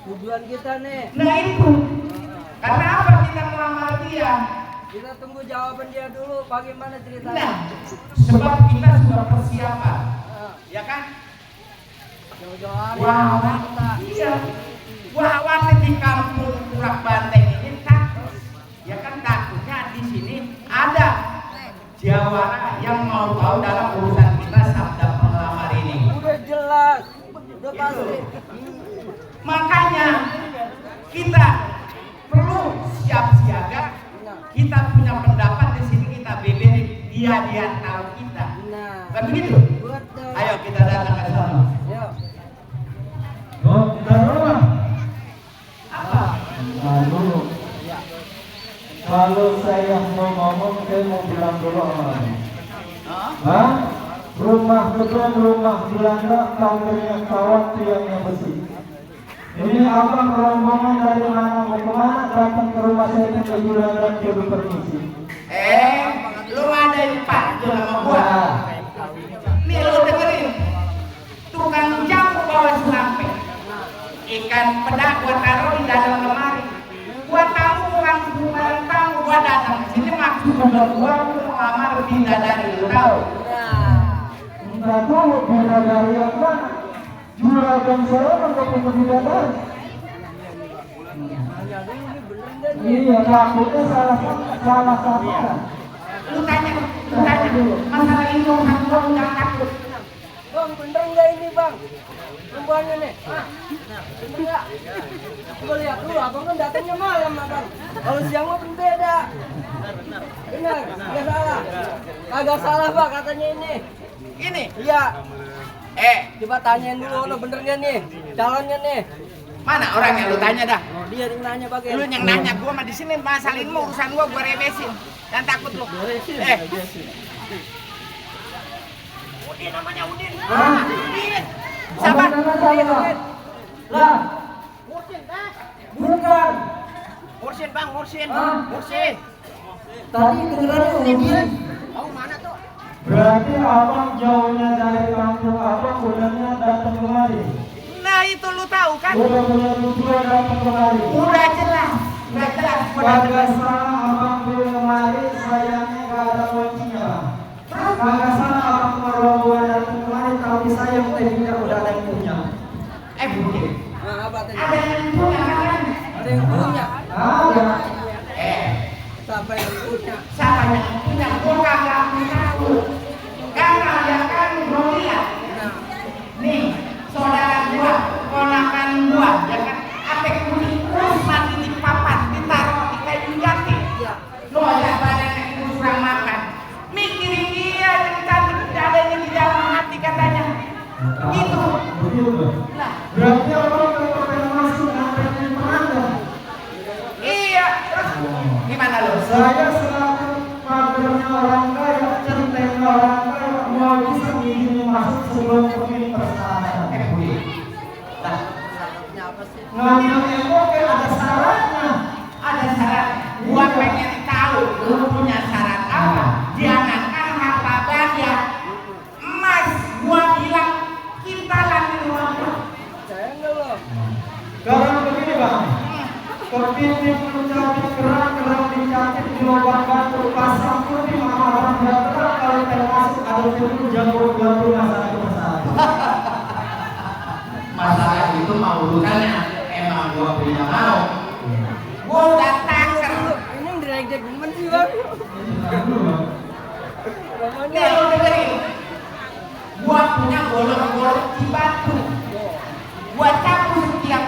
tujuan kita nih. Nah itu, karena apa kita melamar dia? Kita tunggu jawaban dia dulu, bagaimana ceritanya? Nah, sebab kita sudah persiapan, ya kan? Jauh-jauh Wah, iya. Wah, di kampung Purak Banteng ini takut, ya kan takutnya di sini ada jawara yang mau tahu dalam urusan kita sabda pengelamar ini. Udah jelas, udah pasti. Makanya kita perlu siap siaga. Kita punya pendapat di sini, kita bebek, dia tahu kita. Nah, Kan begitu? betul. Ayo kita datang ke sana. Yuk. Kita dulu. Apa? Nah dulu. Kalau saya mau ngomong, saya mau bilang dulu awalnya. Hah? Rumah gedung, rumah Belanda, kamarnya kawan, tiangnya besi. Ini abang rombongan dari mana mau kemana, datang ke rumah saya di juragan jadi permisi. Lu ada yang panjul sama gua. Nih lu dengerin. Tukang jamu bawa selampe. Ikan pedak gua taruh di dalam lemari. Gua tahu orang bukan tahu gua datang ke sini maksud gua melamar bidadari, lu tahu? Enggak tahu bidadari yang mana. Juragan saya nggak punya bidadari. Iya, takutnya salah satu. Lu tanya, masalah ini orang tua udah takut. Bang, bener nggak ini bang? Perempuannya nih? Bener nggak? Coba lihat dulu, abang kan datangnya malam abang. Kalau siang mah beda. Bener, nggak salah. Kagak salah bang katanya ini. Ini, Iya. Coba tanyain dulu, no bener nggak nih? Calonnya nih. mana orangnya lu tanya dah. Oh, dia yang nanya bagian. Lu yang nanya gua mah di sini masalah ini urusan gua rebesin. Dan takut lu. Udin namanya Udin. Udin. Siapa? Udin. Lah, Mursin, dah. bukan. Mursin bang, Mursin. Hah? Mursin. Tadi kedengaran Udin. Oh mana tuh? Berarti abang jauhnya dari kampung abang, udahnya datang kemari. Nah itu lu tahu kan? Udah punya tujuan datang kemari. Udah jelas. Udah jelas. Kagak salah abang beli kemari, sayangnya gak ada kuncinya. Kagak salah abang meroboh datang kemari, tapi sayang tidak udah ada yang punya. Budin. Nah, apa tadi? Ada yang punya kan? Ada yang punya. Ada. Siapa yang punya? Siapa yang punya? Gua kagak tahu. Karena dia kan belum lihat. Nah, Nih, saudara gua, ponakan gua, ya kan? Apa kulit terus mati di papan, ditaruh di kayu jati. iya. Lo ada badannya kurang makan. Mikirin dia yang cantik dadanya di dalam hati katanya. Gitu. Begitu. Lah, Berarti abang kalau pengen masuk ngapain mana? iya. Terus gimana lo? Saya selaku kadernya orang kaya, centengnya orang kaya, mau bisa izin masuk sebelum pemilik persyaratan. Budin. Lah, Syaratnya apa sih? Ngambil yang oke ada syaratnya. ada syarat. Gua pengen tahu lu punya syarat apa? Jangankan harta benda, emas. Gua bilang kita lagi rumah gua. Saya enggak loh. Sekarang begini bang, kepiting mencabik kerang dicacik di lubang batu, pasang putih sama orang datang kalau termasuk ada pintu jago batu masalah persatu. Masalah itu mau urusannya emang gua punya mau. Gua udah taker. Ini yang direjek demen sih bang. Nih lu dengerin. Gua punya golok-golok Cibatu. Gua cabut setiap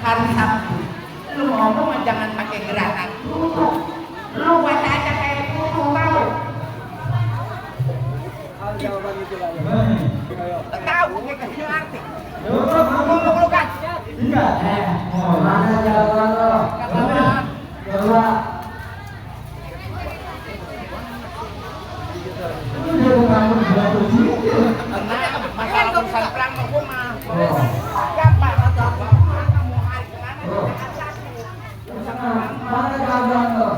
hari Sabtu. Lu ngomong jangan pakai gerakan tutu. Lu buat aja kayak tutu tahu. Apa jawaban itu lah ya? Tahu kayak ngerti. Ngomong Lu kan. iya. Mana jawaban lo? Coba. Itu dia bukan batu cincin. Masalah urusan perang mah gua mah. Gampang. Mana mau hari kemana? Mana jawaban lo?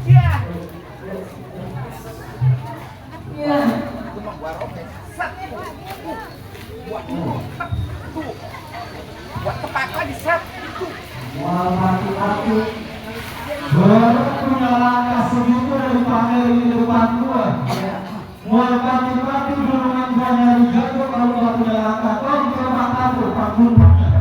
Iya. Iya. Set. Buat tuh. lagi set itu. Wah, mati-mati. Baru punya langkah segitu dari panel di depan gua. Mulai mati-mati gulungan gua nyari jatuh kalau gak punya langkah. Kau coba kabur, Pak Gulungnya.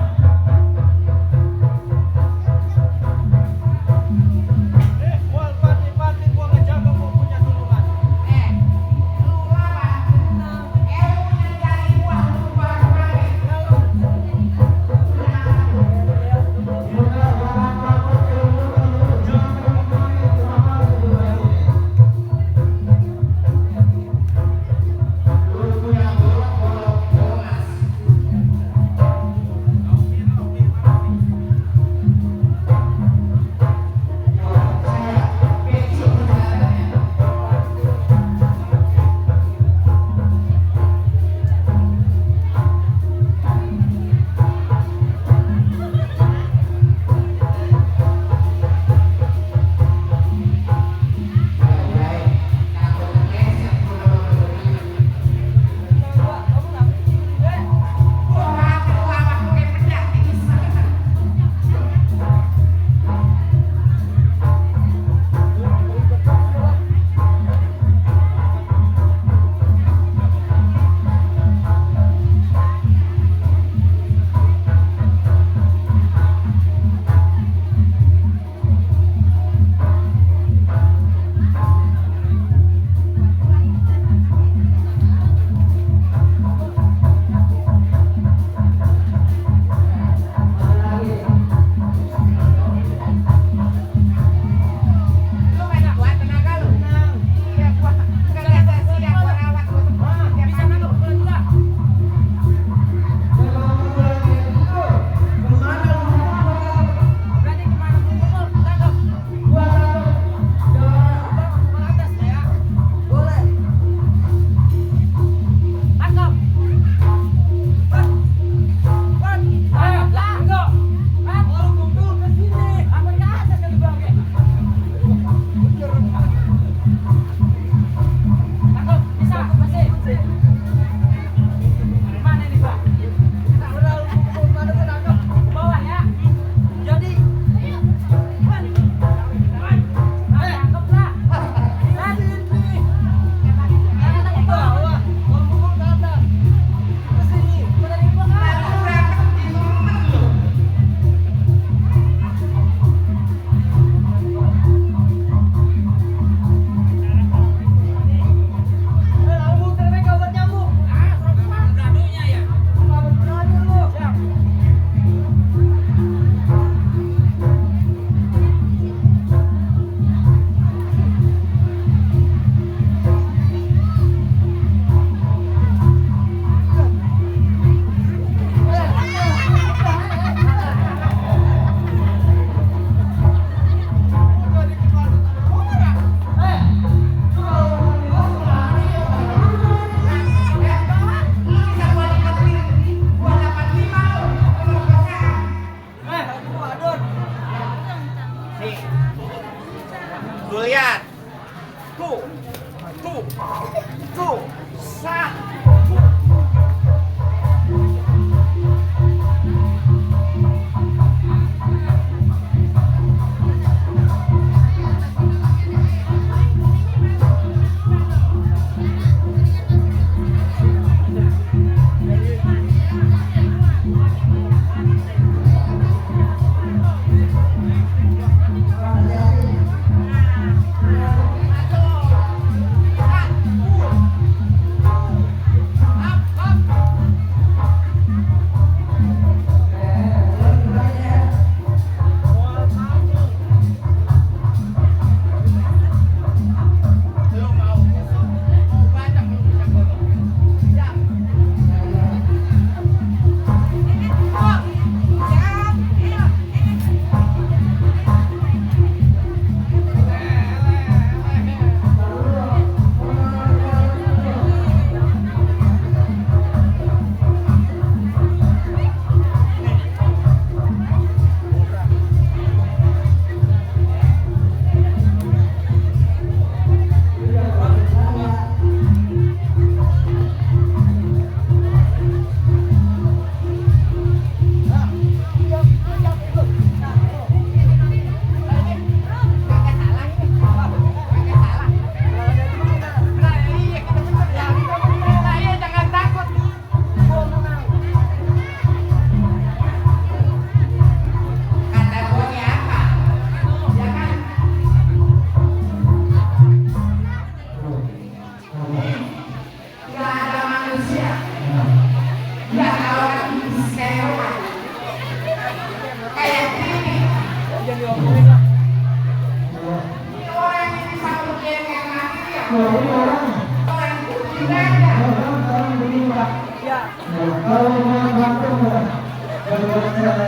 Jelas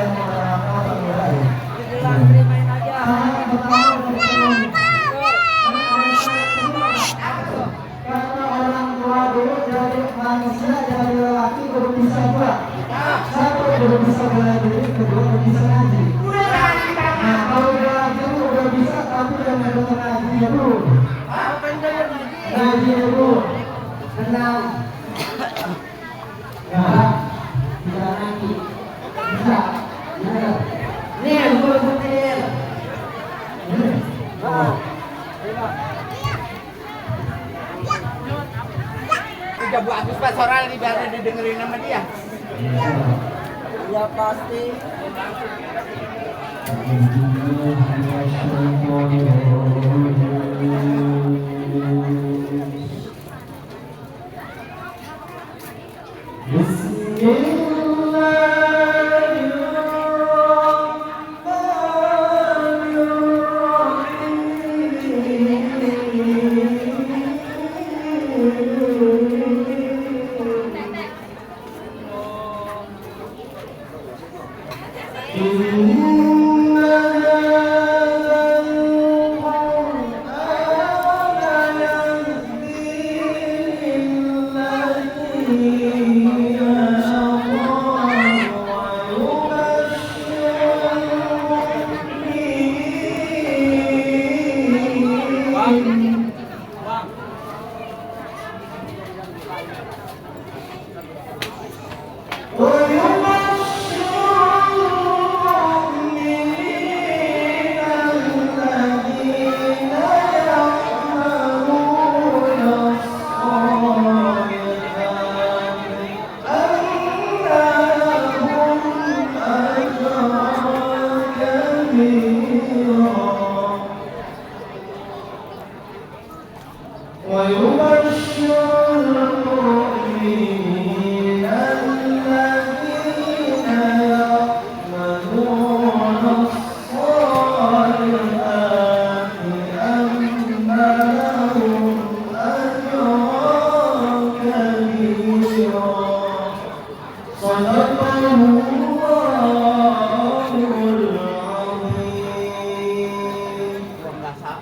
terimain aja. Karena orang tua dulu dari manusia dari lelaki belum bisa juga. Satu belum bisa bela diri, kedua belum bisa ngaji. Nah kalau bela diri udah bisa, tapi udah belum ngaji dulu. Apa yang dia ngaji? Ngaji dulu, tenang. Ya, tidak nanti. Bisa, bisa. Nih, gue putir. Udah bagus Pak Soral nih biar didengerin sama dia. Ya pasti.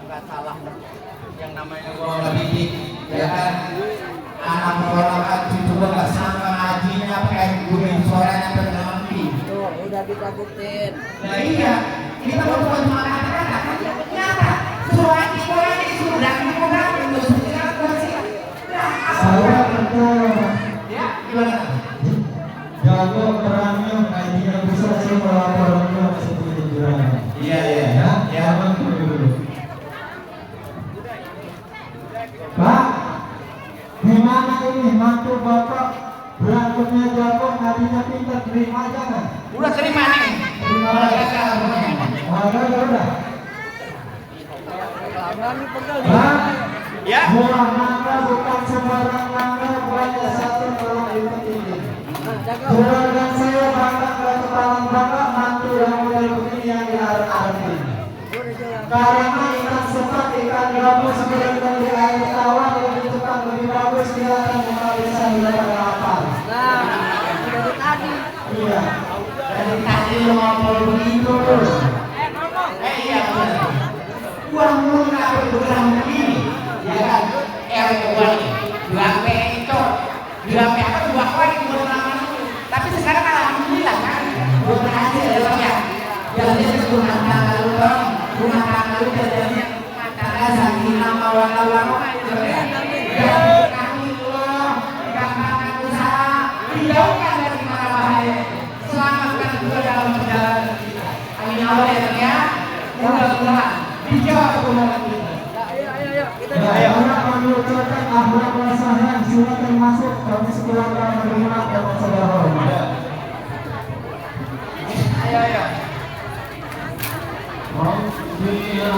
Nggak salah yang namanya gua ngedidik ya kan anak orang cucu gua nggak sama ngajinya kayak gue suaranya berhenti Tuh, udah kita buktiin. nah iya kita mau bukan cuma kata-kata nyata suara kita ini sudah kita itu sudah Saya percaya ya gimana jago perangnya ngajinya bisa sih melapornya seperti itu. iya Ya, jangan dulu. Pak, gimana ini mantu bapak berantemnya jago, ngajinya pintar, terima aja kan? udah terima nih Terima aja. Udah. Pelanggan nih pegel nih. Pak, ya buah mangga bukan sembarang mangga, buahnya satu kalau itu ini. Nah, jago. Juragan saya bangga ke kepala bapak mantu yang model begini yang diarep-arepin. Udah jelas. Karena ikan sepat, ikan gabus berendam di air tawar lebih cepat, lebih bagus dia akan menghabiskan daripada lapar. Nah, dari tadi. Iya. Dari tadi lo ngomong begitu terus. iya benar uang murah berkurang begini ya kan gua nih dua pecor dua apa dua kali kemenangan tapi sekarang alhamdulillah kan gua berhasil ya bang ya jadi rumah tangga lu bang rumah tangga lu jadi tangga sakinah mawaddah warahmah ya kami lo gampangan usaha dijauhkan dari mara bahaya selamatkan gua dalam perjalanan kita amin ya Allah ya bang ya mudah-mudahan dijawab kemudahan kita. Ayo. Kita Ya, anak kami ucapkan akhlak wasahan surat termasuk kami sekeluarga menerima dan saudara hormat. Ayo. Rabbi ya